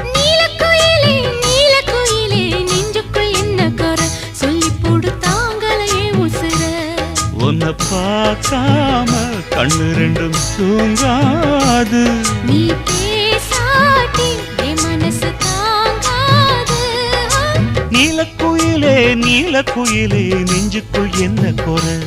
நீலக்குயிலே நீலக்குயிலே நெஞ்சுக்குள் என்ன கரை சொல்லி போடு தாங்களையே உசுர உன்னை பார்க்காம கண்ணு ரெண்டும் தூங்காது நீ பேசாட்டி என் மனசு தாங்காது நீலக்குயிலே நீலக்குயிலே நெஞ்சுக்குள் என்ன குறை